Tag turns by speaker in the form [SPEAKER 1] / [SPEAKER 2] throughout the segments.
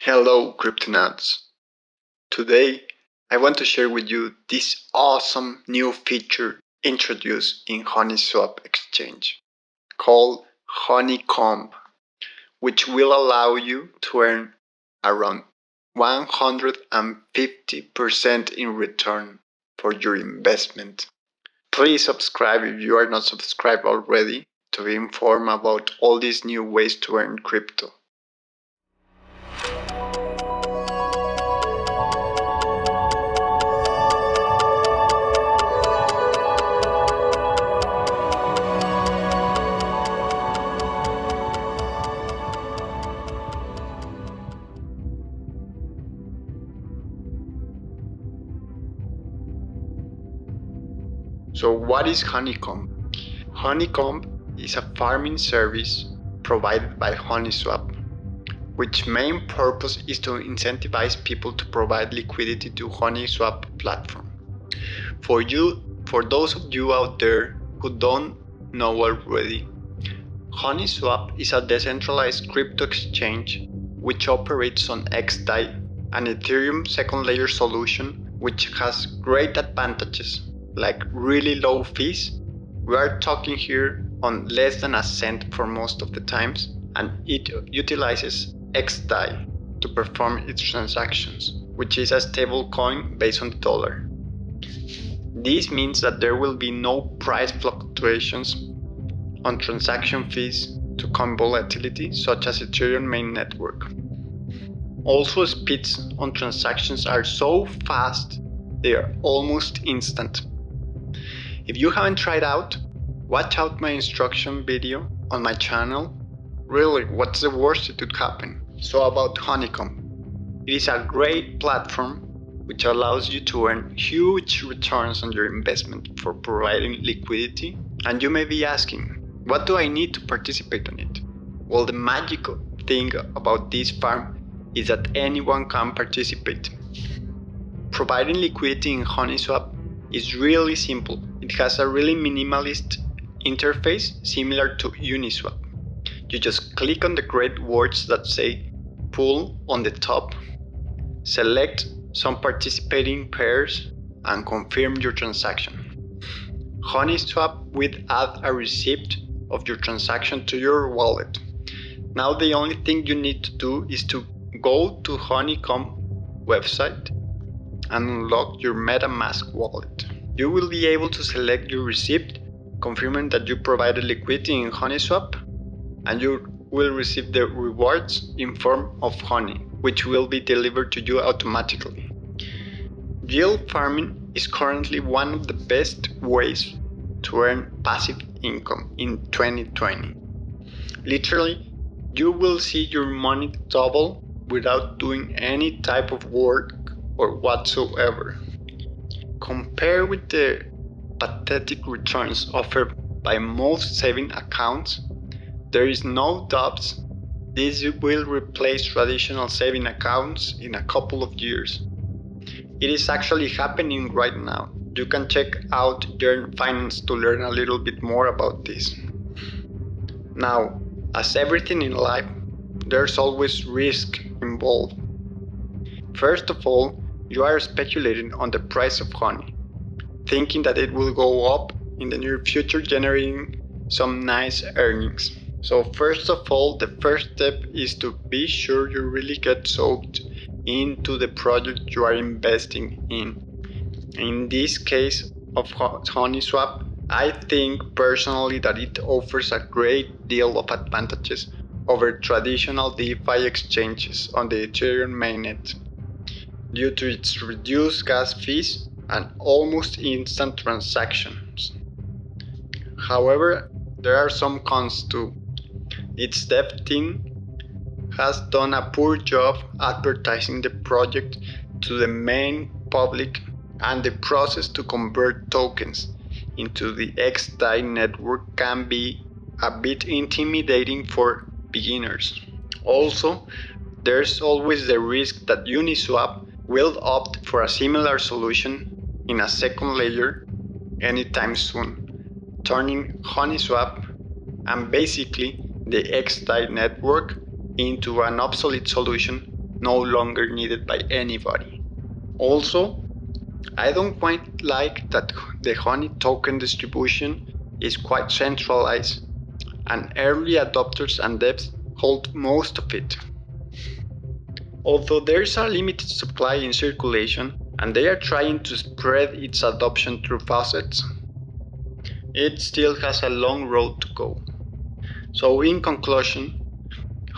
[SPEAKER 1] Hello Cryptonauts! Today I want to share with you this awesome new feature introduced in Honeyswap exchange called Honeycomb, which will allow you to earn around 150% in return for your investment. Please subscribe if you are not subscribed already to be informed about all these new ways to earn crypto. So what is Honeycomb? Honeycomb is a farming service provided by Honeyswap, which main purpose is to incentivize people to provide liquidity to Honeyswap platform. For those of you out there who don't know already, Honeyswap is a decentralized crypto exchange which operates on XDAI, an Ethereum second layer solution which has great advantages like really low fees. We are talking here on less than a cent for most of the times, and it utilizes XDAI to perform its transactions, which is a stable coin based on the dollar. This means that there will be no price fluctuations on transaction fees to coin volatility, such as Ethereum main network. Also, speeds on transactions are so fast, they are almost instant. If you haven't tried out, watch out my instruction video on my channel. Really, what's the worst that could happen? So about Honeycomb. It is a great platform which allows you to earn huge returns on your investment for providing liquidity. And you may be asking, what do I need to participate on it? Well, the magical thing about this farm is that anyone can participate. Providing liquidity in Honeyswap is really simple. It has a really minimalist interface similar to Uniswap. You just click on the great words that say pool on the top, select some participating pairs and confirm your transaction. Honeyswap will add a receipt of your transaction to your wallet. Now the only thing you need to do is to go to Honeycomb website and unlock your MetaMask wallet. You will be able to select your receipt, confirming that you provided liquidity in Honeyswap, and you will receive the rewards in form of honey, which will be delivered to you automatically. Yield farming is currently one of the best ways to earn passive income in 2020. Literally, you will see your money double without doing any type of work or whatsoever. Compared with the pathetic returns offered by most saving accounts, there is no doubt this will replace traditional saving accounts in a couple of years. It is actually happening right now. You can check out Yearn Finance to learn a little bit more about this. Now, as everything in life, there's always risk involved. First of all, you are speculating on the price of honey, thinking that it will go up in the near future, generating some nice earnings. So first of all, the first step is to be sure you really get soaked into the project you are investing in. In this case of Honeyswap, I think personally that it offers a great deal of advantages over traditional DeFi exchanges on the Ethereum mainnet, due to its reduced gas fees and almost instant transactions. However, there are some cons too. Its dev team has done a poor job advertising the project to the main public, and the process to convert tokens into the XDAI network can be a bit intimidating for beginners. Also, there's always the risk that Uniswap will opt for a similar solution in a second layer anytime soon, turning Honeyswap and basically the XDAI network into an obsolete solution no longer needed by anybody. Also, I don't quite like that the Honey token distribution is quite centralized, and early adopters and devs hold most of it. Although there's a limited supply in circulation and they are trying to spread its adoption through faucets, it still has a long road to go. So in conclusion,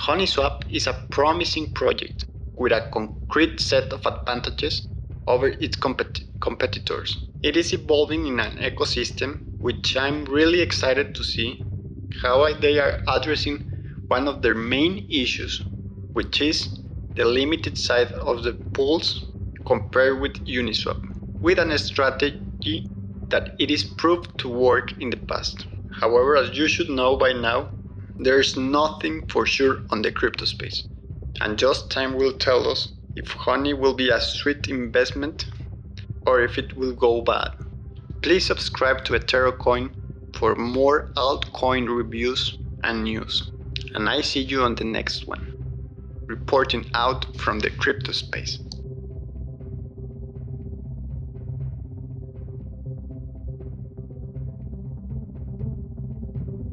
[SPEAKER 1] Honeyswap is a promising project with a concrete set of advantages over its competitors. It is evolving in an ecosystem which I'm really excited to see how they are addressing one of their main issues, which is the limited size of the pools compared with Uniswap, with a strategy that it is proved to work in the past. However, as you should know by now, there's nothing for sure on the crypto space, and just time will tell us if Honey will be a sweet investment or if it will go bad. Please subscribe to EtheroCoin for more altcoin reviews and news, and I see you on the next one, reporting out from the crypto space.